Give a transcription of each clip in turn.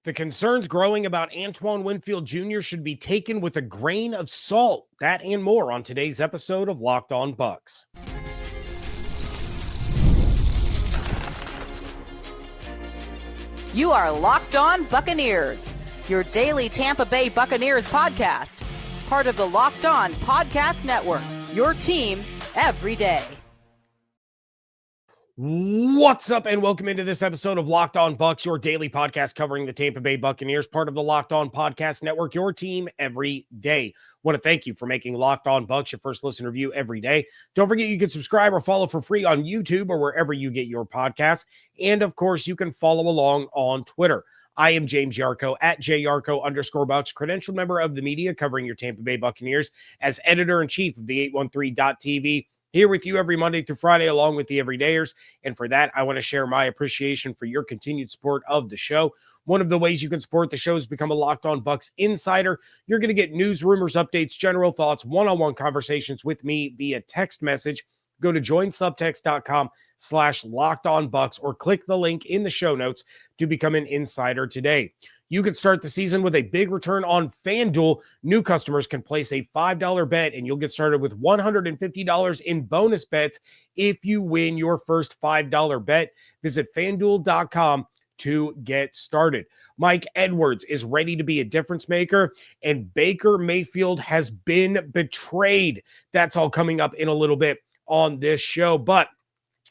The concerns growing about Antoine Winfield Jr. should be taken with a grain of salt. That and more on today's episode of Locked On Bucs. You are Locked On Buccaneers, your daily Tampa Bay Buccaneers podcast. Part of the Locked On Podcast Network, your team every day. What's up, and welcome into this episode of Locked On Bucs, your daily podcast covering the Tampa Bay Buccaneers, part of the Locked On Podcast Network, your team every day. Want to thank you for making Locked On Bucs your first listen review every day. Don't forget you can subscribe or follow for free on YouTube or wherever you get your podcasts. And of course, you can follow along on Twitter. I am James Yarcho at JYarcho_Bucs, credentialed member of the media covering your Tampa Bay Buccaneers as editor-in-chief of the 813.tv. Here with you every Monday through Friday, along with the everydayers. And for that, I want to share my appreciation for your continued support of the show. One of the ways you can support the show is become a Locked On Bucs insider. You're going to get news, rumors, updates, general thoughts, one-on-one conversations with me via text message. Go to joinsubtext.com/LockedOnBucs or click the link in the show notes to become an insider today. You can start the season with a big return on FanDuel. New customers can place a $5 bet, and you'll get started with $150 in bonus bets if you win your first $5 bet. Visit FanDuel.com to get started. Mike Edwards is ready to be a difference maker, and Baker Mayfield has been betrayed. That's all coming up in a little bit on this show, but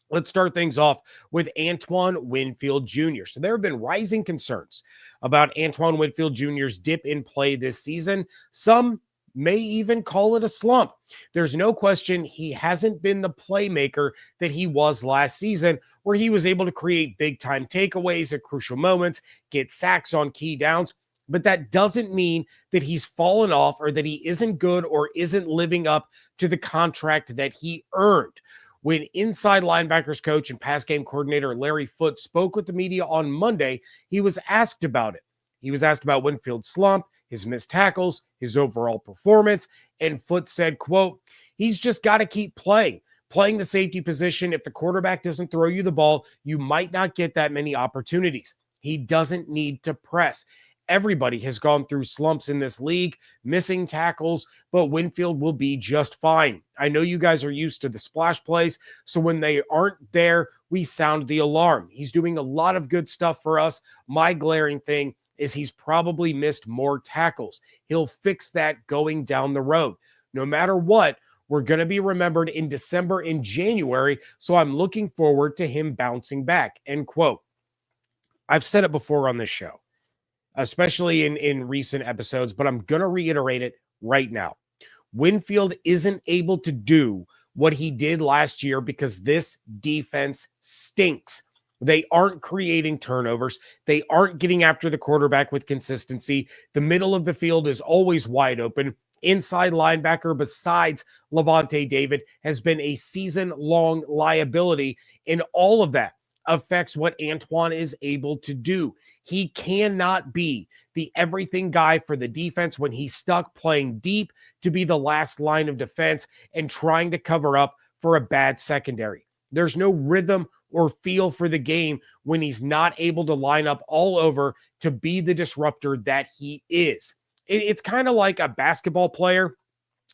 let's start things off with Antoine Winfield Jr. So there have been rising concerns about Antoine Winfield Jr.'s dip in play this season. Some may even call it a slump. There's no question he hasn't been the playmaker that he was last season, where he was able to create big-time takeaways at crucial moments, get sacks on key downs. But that doesn't mean that he's fallen off or that he isn't good or isn't living up to the contract that he earned. When inside linebackers coach and pass game coordinator Larry Foote spoke with the media on Monday, he was asked about it. He was asked about Winfield's slump, his missed tackles, his overall performance, and Foote said, quote, "He's just got to keep playing the safety position. If the quarterback doesn't throw you the ball, you might not get that many opportunities. He doesn't need to press." Everybody has gone through slumps in this league, missing tackles, but Winfield will be just fine. I know you guys are used to the splash plays, so when they aren't there, we sound the alarm. He's doing a lot of good stuff for us. My glaring thing is he's probably missed more tackles. He'll fix that going down the road. No matter what, we're going to be remembered in December and January, so I'm looking forward to him bouncing back, end quote. I've said it before on this show, especially in recent episodes, but I'm going to reiterate it right now. Winfield isn't able to do what he did last year because this defense stinks. They aren't creating turnovers. They aren't getting after the quarterback with consistency. The middle of the field is always wide open. Inside linebacker besides Lavonte David has been a season-long liability, and all of that affects what Antoine is able to do. He cannot be the everything guy for the defense when he's stuck playing deep to be the last line of defense and trying to cover up for a bad secondary. There's no rhythm or feel for the game when he's not able to line up all over to be the disruptor that he is. It's kind of like a basketball player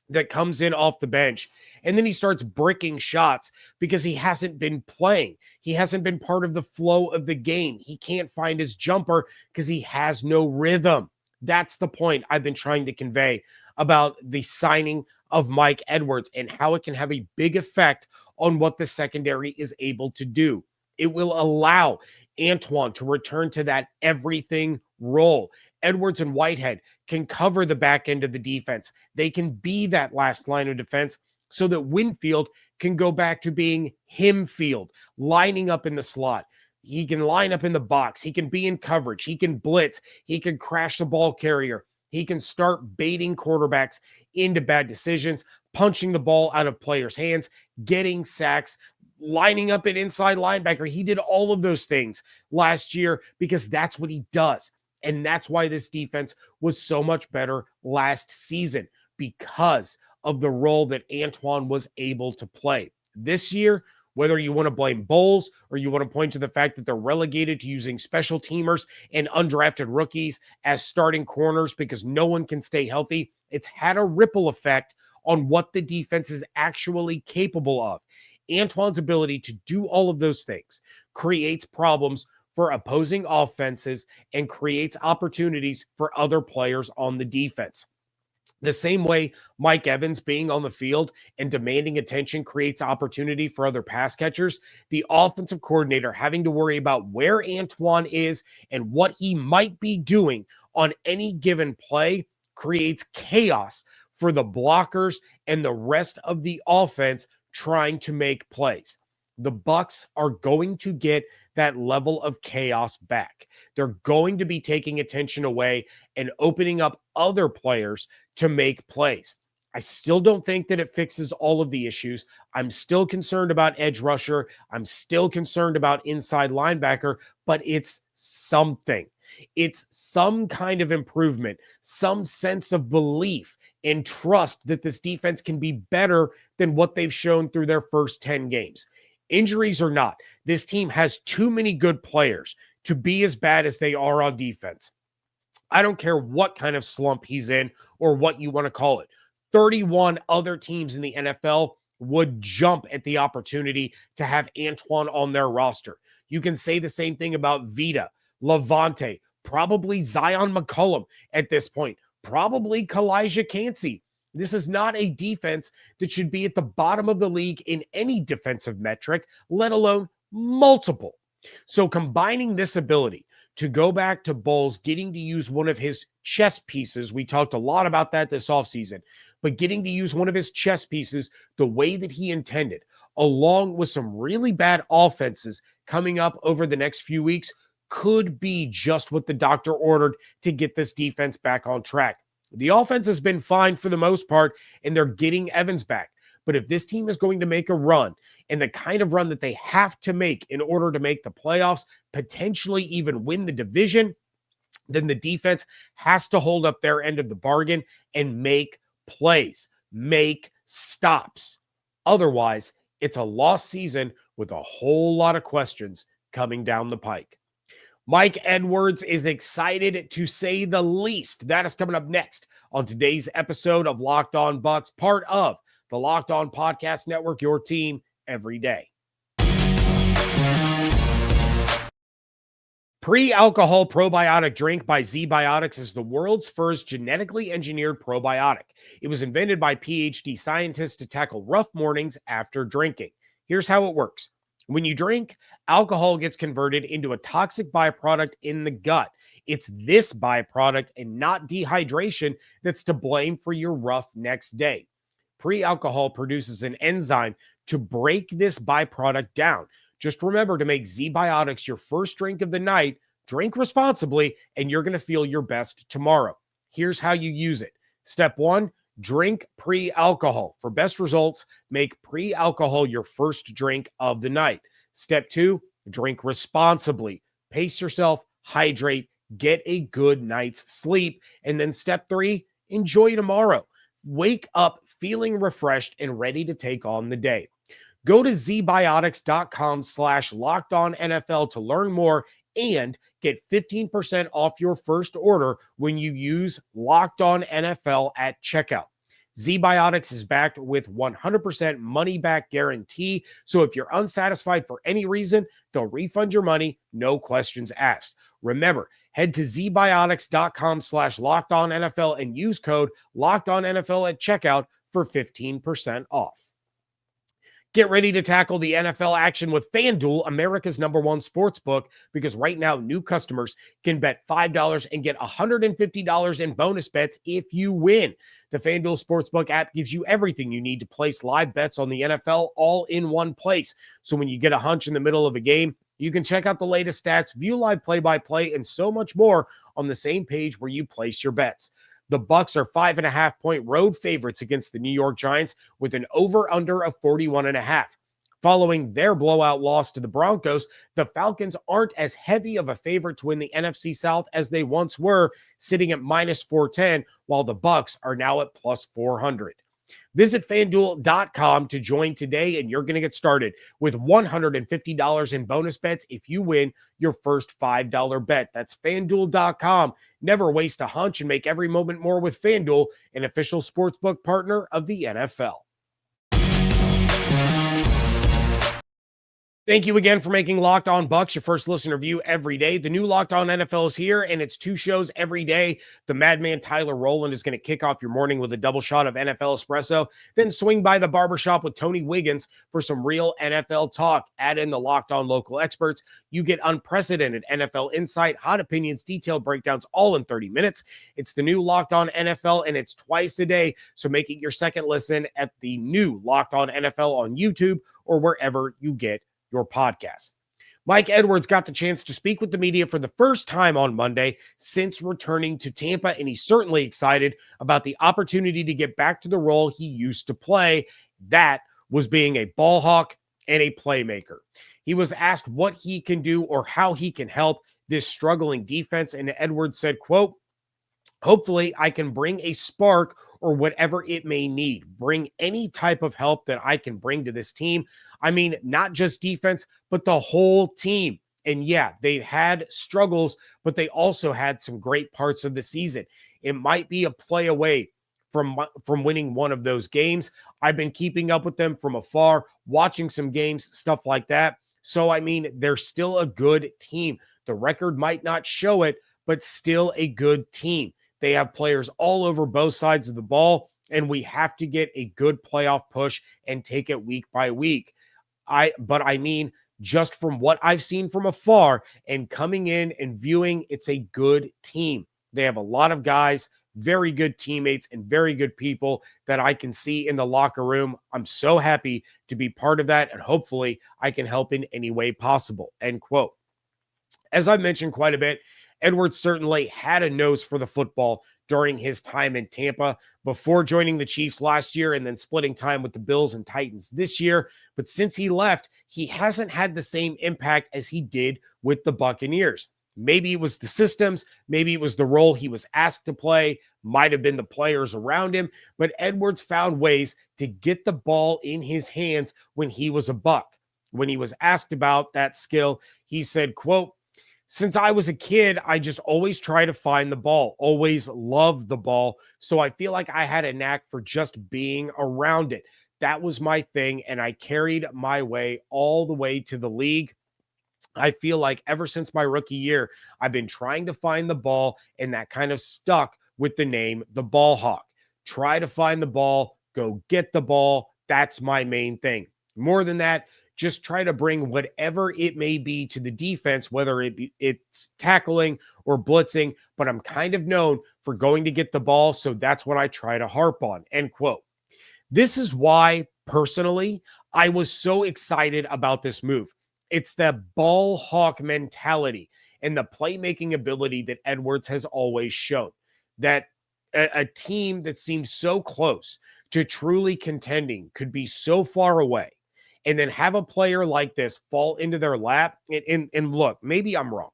that comes in off the bench and then he starts bricking shots because he hasn't been playing. He hasn't been part of the flow of the game. He can't find his jumper because he has no rhythm. That's the point I've been trying to convey about the signing of Mike Edwards and how it can have a big effect on what the secondary is able to do. It will allow Antoine to return to that everything role. Edwards and Whitehead can cover the back end of the defense. They can be that last line of defense so that Winfield can go back to being himfield, lining up in the slot. He can line up in the box. He can be in coverage. He can blitz. He can crash the ball carrier. He can start baiting quarterbacks into bad decisions, punching the ball out of players' hands, getting sacks, lining up an inside linebacker. He did all of those things last year because that's what he does. And that's why this defense was so much better last season, because of the role that Antoine was able to play. This year, Whether you want to blame Bowles or you want to point to the fact that they're relegated to using special teamers and undrafted rookies as starting corners because no one can stay healthy, it's had a ripple effect on what the defense is actually capable of. Antoine's ability to do all of those things creates problems for opposing offenses and creates opportunities for other players on the defense. The same way Mike Evans being on the field and demanding attention creates opportunity for other pass catchers, the offensive coordinator having to worry about where Antoine is and what he might be doing on any given play creates chaos for the blockers and the rest of the offense trying to make plays. The Bucs are going to get that level of chaos back. They're going to be taking attention away and opening up other players to make plays. I still don't think that it fixes all of the issues. I'm still concerned about edge rusher. I'm still concerned about inside linebacker, but it's something. It's some kind of improvement, some sense of belief and trust that this defense can be better than what they've shown through their first 10 games. Injuries or not, this team has too many good players to be as bad as they are on defense. I don't care what kind of slump he's in or what you want to call it. 31 other teams in the NFL would jump at the opportunity to have Antoine on their roster. You can say the same thing about Vita, Levante, probably Zion McCollum at this point, probably Kalijah Cansey. This is not a defense that should be at the bottom of the league in any defensive metric, let alone multiple. So combining this ability to go back to Bowles, getting to use one of his chess pieces, we talked a lot about that this offseason, but getting to use one of his chess pieces the way that he intended, along with some really bad offenses coming up over the next few weeks, could be just what the doctor ordered to get this defense back on track. The offense has been fine for the most part, and they're getting Evans back. But if this team is going to make a run, and the kind of run that they have to make in order to make the playoffs, potentially even win the division, then the defense has to hold up their end of the bargain and make plays, make stops. Otherwise, it's a lost season with a whole lot of questions coming down the pike. Mike Edwards is excited to say the least. That is coming up next on today's episode of Locked On Bucs, part of the Locked On Podcast Network, your team every day. Pre-alcohol probiotic drink by Z-Biotics is the world's first genetically engineered probiotic. It was invented by PhD scientists to tackle rough mornings after drinking. Here's how it works. When you drink, alcohol gets converted into a toxic byproduct in the gut. It's this byproduct and not dehydration that's to blame for your rough next day. Pre-alcohol produces an enzyme to break this byproduct down. Just remember to make Z-Biotics your first drink of the night, drink responsibly, and you're going to feel your best tomorrow. Here's how you use it. Step 1, drink pre-alcohol. For best results, make pre-alcohol your first drink of the night. Step 2, drink responsibly. Pace yourself, hydrate, get a good night's sleep. And then step 3, enjoy tomorrow. Wake up feeling refreshed and ready to take on the day. Go to zbiotics.com/LockedOnNFL to learn more and get 15% off your first order when you use Locked On NFL at checkout. Z-Biotics is backed with 100% money-back guarantee, so if you're unsatisfied for any reason, they'll refund your money, no questions asked. Remember, head to zbiotics.com/LockedOnNFL and use code LockedOnNFL at checkout for 15% off. Get ready to tackle the NFL action with FanDuel, America's #1 sportsbook, because right now new customers can bet $5 and get $150 in bonus bets if you win. The FanDuel Sportsbook app gives you everything you need to place live bets on the NFL all in one place. So when you get a hunch in the middle of a game, you can check out the latest stats, view live play-by-play, and so much more on the same page where you place your bets. The Bucs are 5.5-point road favorites against the New York Giants with an over-under of 41.5. Following their blowout loss to the Broncos, the Falcons aren't as heavy of a favorite to win the NFC South as they once were, sitting at -410, while the Bucs are now at +400. Visit FanDuel.com to join today, and you're going to get started with $150 in bonus bets if you win your first $5 bet. That's FanDuel.com. Never waste a hunch and make every moment more with FanDuel, an official sportsbook partner of the NFL. Thank you again for making Locked On Bucs your first listener view every day. The new Locked On NFL is here, and it's 2 shows every day. The madman Tyler Rowland is going to kick off your morning with a double shot of NFL espresso, then swing by the barbershop with Tony Wiggins for some real NFL talk. Add in the Locked On local experts. You get unprecedented NFL insight, hot opinions, detailed breakdowns, all in 30 minutes. It's the new Locked On NFL, and it's twice a day, so make it your second listen at the new Locked On NFL on YouTube or wherever you get your podcast. Mike Edwards got the chance to speak with the media for the first time on Monday since returning to Tampa, and he's certainly excited about the opportunity to get back to the role he used to play. That was being a ball hawk and a playmaker. He was asked what he can do or how he can help this struggling defense, and Edwards said, quote, "Hopefully I can bring a spark or whatever it may need. Bring any type of help that I can bring to this team. I mean, not just defense, but the whole team." And yeah, they've had struggles, but they also had some great parts of the season. It might be a play away from winning one of those games. I've been keeping up with them from afar, watching some games, stuff like that. So, I mean, they're still a good team. The record might not show it, but still a good team. They have players all over both sides of the ball, and we have to get a good playoff push and take it week by week. But I mean, just from what I've seen from afar and coming in and viewing, it's a good team. They have a lot of guys, very good teammates, and very good people that I can see in the locker room. I'm so happy to be part of that, and hopefully I can help in any way possible, end quote. As I mentioned quite a bit, Edwards certainly had a nose for the football during his time in Tampa before joining the Chiefs last year and then splitting time with the Bills and Titans this year. But since he left, he hasn't had the same impact as he did with the Buccaneers. Maybe it was the systems, maybe it was the role he was asked to play, might have been the players around him, but Edwards found ways to get the ball in his hands when he was a Buck. When he was asked about that skill, he said, quote, "Since I was a kid, I just always try to find the ball, always loved the ball. So I feel like I had a knack for just being around it. That was my thing, and I carried my way all the way to the league. I feel like ever since my rookie year, I've been trying to find the ball, and that kind of stuck with the name, the Ball Hawk. Try to find the ball, go get the ball. That's my main thing. More than that, just try to bring whatever it may be to the defense, whether it's tackling or blitzing, but I'm kind of known for going to get the ball, so that's what I try to harp on," end quote. This is why, personally, I was so excited about this move. It's the ball hawk mentality and the playmaking ability that Edwards has always shown. That a team that seems so close to truly contending could be so far away, and then have a player like this fall into their lap. And look, maybe I'm wrong.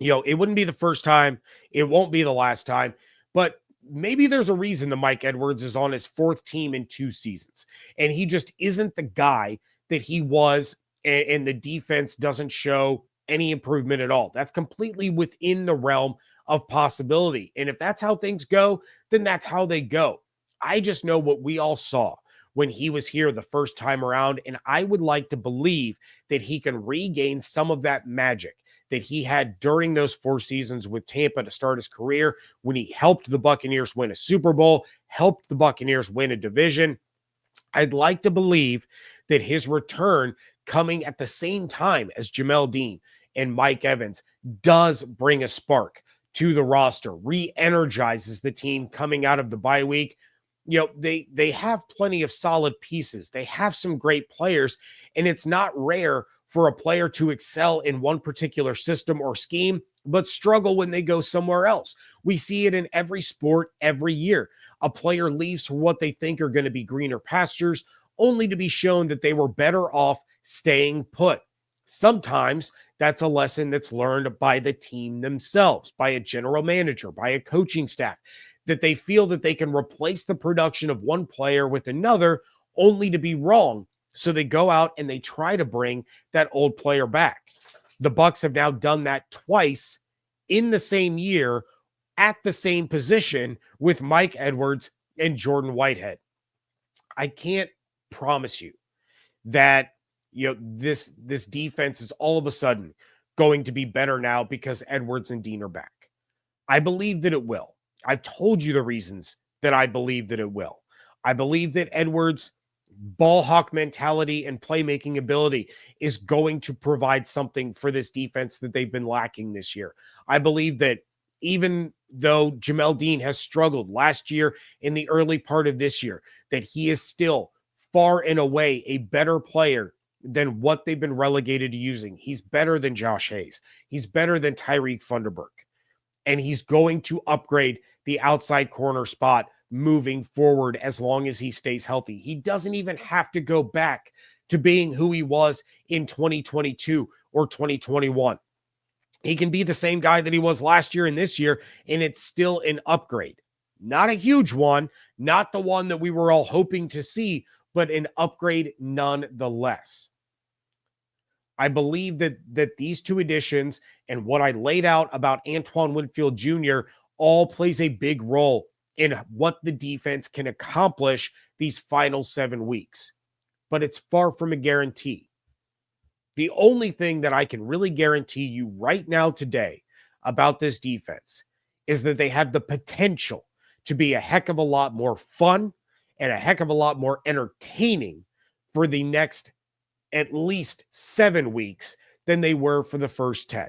It wouldn't be the first time. It won't be the last time. But maybe there's a reason that Mike Edwards is on his 4th team in 2 seasons. And he just isn't the guy that he was, and the defense doesn't show any improvement at all. That's completely within the realm of possibility. And if that's how things go, then that's how they go. I just know what we all saw when he was here the first time around, and I would like to believe that he can regain some of that magic that he had during those 4 seasons with Tampa to start his career, when he helped the Buccaneers win a Super Bowl, helped the Buccaneers win a division. I'd like to believe that his return, coming at the same time as Jamel Dean and Mike Evans, does bring a spark to the roster, re-energizes the team coming out of the bye week. They have plenty of solid pieces. They have some great players, and it's not rare for a player to excel in one particular system or scheme, but struggle when they go somewhere else. We see it in every sport every year. A player leaves for what they think are going to be greener pastures, only to be shown that they were better off staying put. Sometimes that's a lesson that's learned by the team themselves, by a general manager, by a coaching staff. that they feel that they can replace the production of one player with another, only to be wrong. So they go out and they try to bring that old player back. The Bucs have now done that twice in the same year at the same position with Mike Edwards and Jordan Whitehead. I can't promise you that this defense is all of a sudden going to be better now because Edwards and Dean are back. I believe that it will. I've told you the reasons that I believe that it will. I believe that Edwards' ball hawk mentality and playmaking ability is going to provide something for this defense that they've been lacking this year. I believe that even though Jamel Dean has struggled last year in the early part of this year, that he is still far and away a better player than what they've been relegated to using. He's better than Josh Hayes. He's better than Tyreek Funderburk. And he's going to upgrade the outside corner spot moving forward as long as he stays healthy. He doesn't even have to go back to being who he was in 2022 or 2021. He can be the same guy that he was last year and this year, and it's still an upgrade. Not a huge one, not the one that we were all hoping to see, but an upgrade nonetheless. I believe that these two additions and what I laid out about Antoine Winfield Jr. all plays a big role in what the defense can accomplish these final 7 weeks. But it's far from a guarantee. The only thing that I can really guarantee you right now today about this defense is that they have the potential to be a heck of a lot more fun and a heck of a lot more entertaining for the next at least 7 weeks than they were for the first 10.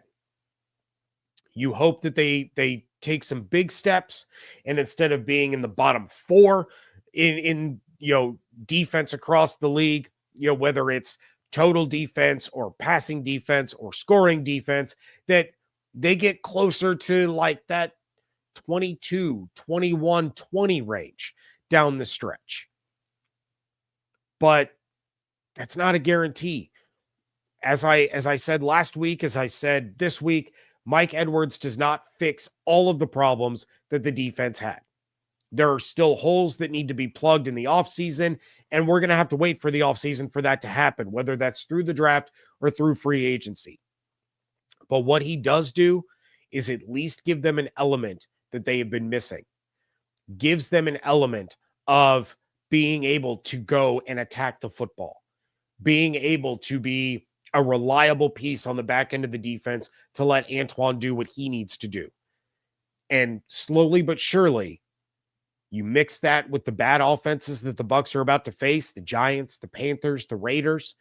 You hope that they take some big steps, and instead of being in the bottom 4 in defense across the league, whether it's total defense or passing defense or scoring defense, that they get closer to like that 22, 21, 20 range down the stretch. But that's not a guarantee. As I said last week, as I said this week, Mike Edwards does not fix all of the problems that the defense had. There are still holes that need to be plugged in the offseason, and we're going to have to wait for the offseason for that to happen, whether that's through the draft or through free agency. But what he does do is at least give them an element that they have been missing. Gives them an element of being able to go and attack the football, being able to be a reliable piece on the back end of the defense to let Antoine do what he needs to do. And slowly but surely, you mix that with the bad offenses that the Bucs are about to face, the Giants, the Panthers, the Raiders,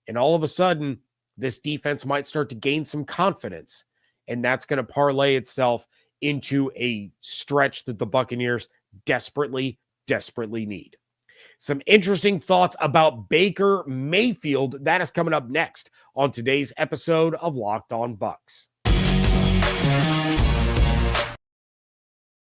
and all of a sudden, this defense might start to gain some confidence, and that's going to parlay itself into a stretch that the Buccaneers desperately, desperately need. Some interesting thoughts about Baker Mayfield. That is coming up next on today's episode of Locked On Bucs.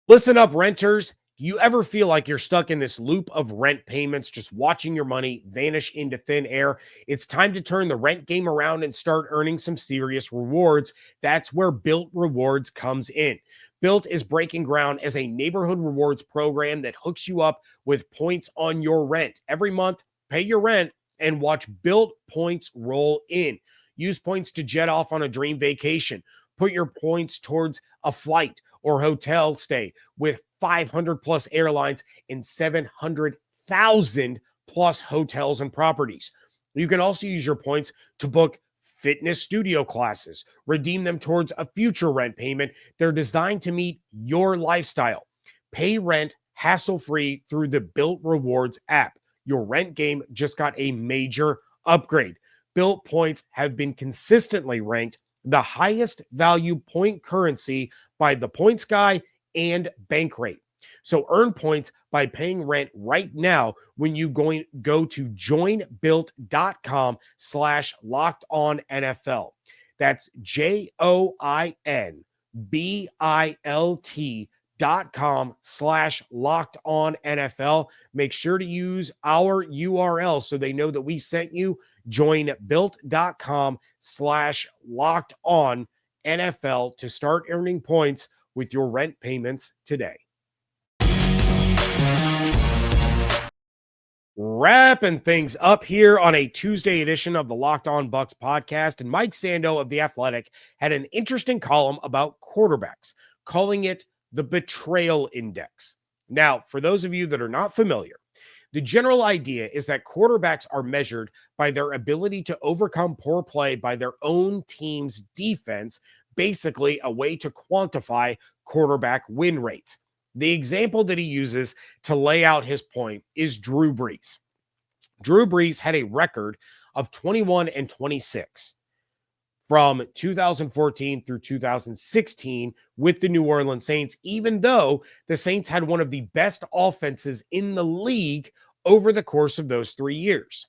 Listen up, renters. You ever feel like you're stuck in this loop of rent payments, just watching your money vanish into thin air? It's time to turn the rent game around and start earning some serious rewards. That's where Built Rewards comes in. Built is breaking ground as a neighborhood rewards program that hooks you up with points on your rent. Every month, pay your rent and watch Built points roll in. Use points to jet off on a dream vacation. Put your points towards a flight or hotel stay with 500 plus airlines and 700,000 plus hotels and properties. You can also use your points to book fitness studio classes, redeem them towards a future rent payment. They're designed to meet your lifestyle. Pay rent hassle-free through the Built Rewards app. Your rent game just got a major upgrade. Built points have been consistently ranked the highest value point currency by the Points Guy and Bankrate. So earn points by paying rent right now when you go to joinbuilt.com/lockedonnfl. That's joinbilt.com/lockedonnfl. Make sure to use our URL so they know that we sent you. Joinbuilt.com/lockedonnfl to start earning points with your rent payments today. Wrapping things up here on a Tuesday edition of the Locked On Bucs podcast. And Mike Sando of The Athletic had an interesting column about quarterbacks, calling it the Betrayal Index. Now, for those of you that are not familiar, the general idea is that quarterbacks are measured by their ability to overcome poor play by their own team's defense, basically a way to quantify quarterback win rates. The example that he uses to lay out his point is Drew Brees. Drew Brees had a record of 21-26 from 2014 through 2016 with the New Orleans Saints, even though the Saints had one of the best offenses in the league over the course of those 3 years.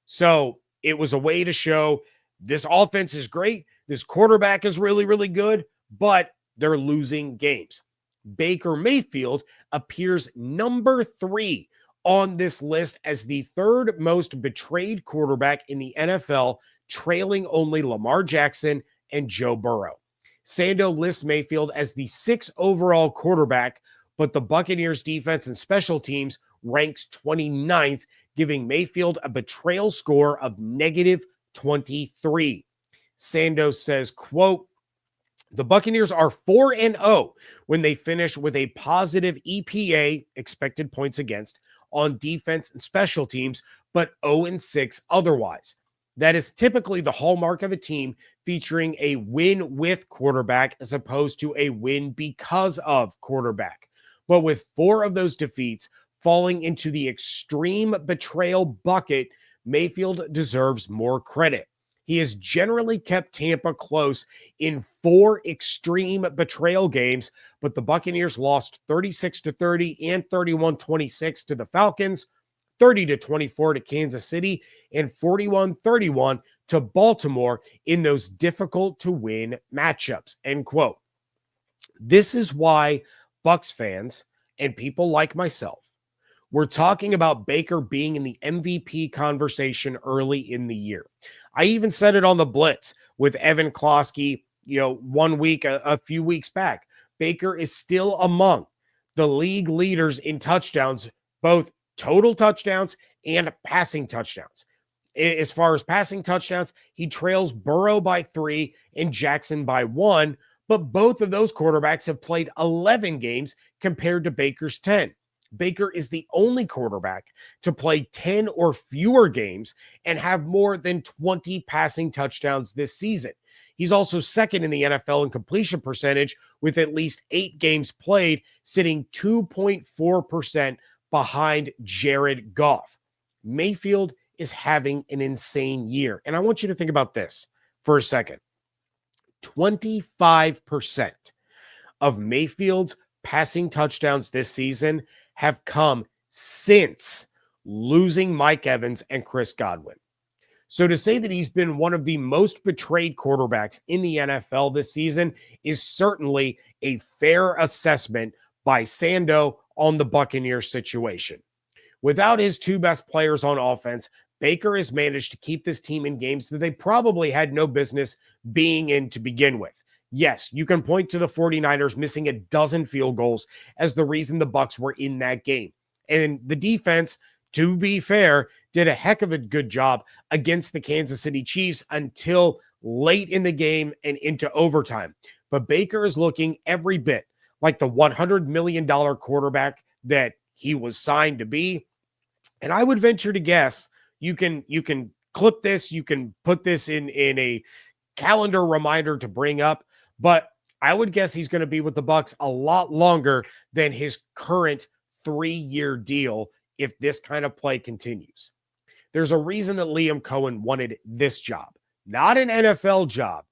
So it was a way to show this offense is great, this quarterback is really, really good, but they're losing games. Baker Mayfield appears number 3 on this list as the third most betrayed quarterback in the NFL, trailing only Lamar Jackson and Joe Burrow. Sando lists Mayfield as the 6th overall quarterback, but the Buccaneers defense and special teams ranks 29th, giving Mayfield a betrayal score of -23. Sando says, quote, "The Buccaneers are 4-0 when they finish with a positive EPA, expected points against, on defense and special teams, but 0-6 otherwise. That is typically the hallmark of a team featuring a win with quarterback as opposed to a win because of quarterback. But with 4 of those defeats falling into the extreme betrayal bucket, Mayfield deserves more credit. He has generally kept Tampa close in 4 extreme betrayal games, but the Buccaneers lost 36-30 and 31-26 to the Falcons, 30-24 to Kansas City, and 41-31 to Baltimore in those difficult to win matchups." End quote. This is why Bucs fans and people like myself were talking about Baker being in the MVP conversation early in the year. I even said it on the Blitz with Evan Klosky, 1 week, a few weeks back. Baker is still among the league leaders in touchdowns, both total touchdowns and passing touchdowns. As far as passing touchdowns, he trails Burrow by 3 and Jackson by 1, but both of those quarterbacks have played 11 games compared to Baker's 10. Baker is the only quarterback to play 10 or fewer games and have more than 20 passing touchdowns this season. He's also second in the NFL in completion percentage with at least 8 games played, sitting 2.4% behind Jared Goff. Mayfield is having an insane year. And I want you to think about this for a second. 25% of Mayfield's passing touchdowns this season have come since losing Mike Evans and Chris Godwin. So to say that he's been one of the most betrayed quarterbacks in the NFL this season is certainly a fair assessment by Sando on the Buccaneers situation. Without his 2 best players on offense, Baker has managed to keep this team in games that they probably had no business being in to begin with. Yes, you can point to the 49ers missing a dozen field goals as the reason the Bucs were in that game. And the defense, to be fair, did a heck of a good job against the Kansas City Chiefs until late in the game and into overtime. But Baker is looking every bit like the $100 million quarterback that he was signed to be. And I would venture to guess, you can clip this, you can put this in a calendar reminder to bring up, but I would guess he's going to be with the Bucs a lot longer than his current 3-year deal if this kind of play continues. There's a reason that Liam Cohen wanted this job, not an NFL job,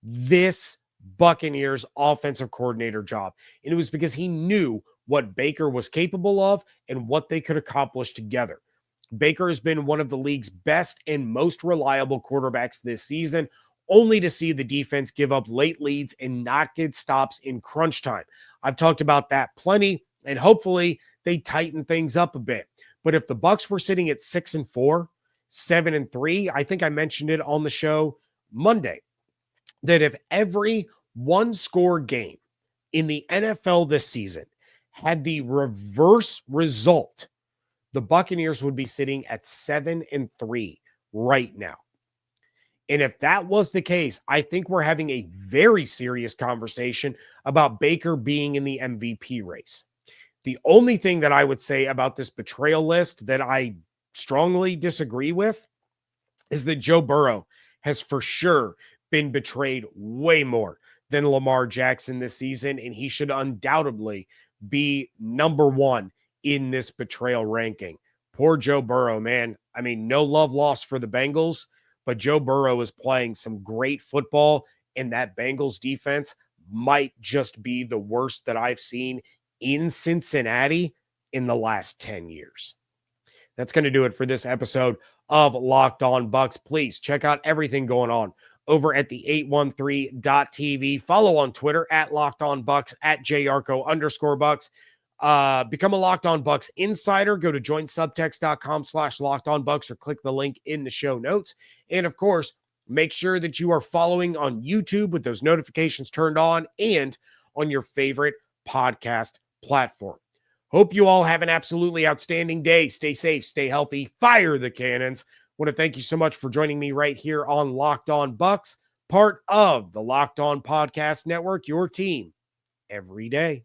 this Buccaneers offensive coordinator job. And it was because he knew what Baker was capable of and what they could accomplish together. Baker has been one of the league's best and most reliable quarterbacks this season, only to see the defense give up late leads and not get stops in crunch time. I've talked about that plenty, and hopefully they tighten things up a bit. But if the Bucs were sitting at 6-4, 7-3, I think I mentioned it on the show Monday, that if every 1-score game in the NFL this season had the reverse result the Buccaneers would be sitting at 7-3 right now. And if that was the case, I think we're having a very serious conversation about Baker being in the MVP race. The only thing that I would say about this betrayal list that I strongly disagree with is that Joe Burrow has for sure been betrayed way more than Lamar Jackson this season, and he should undoubtedly be number one in this betrayal ranking. Poor Joe Burrow, man. I mean, no love lost for the Bengals, but Joe Burrow is playing some great football, and that Bengals defense might just be the worst that I've seen in Cincinnati in the last 10 years. That's going to do it for this episode of Locked On Bucs. Please check out everything going on over at the 813.tv. Follow on Twitter at Locked On Bucs, at Yarcho_Bucs. Become a Locked On Bucs insider. Go to joinsubtext.com/LockedOnBucs or click the link in the show notes. And of course, make sure that you are following on YouTube with those notifications turned on and on your favorite podcast platform. Hope you all have an absolutely outstanding day. Stay safe, stay healthy, fire the cannons. Want to thank you so much for joining me right here on Locked On Bucs, part of the Locked On Podcast Network, your team every day.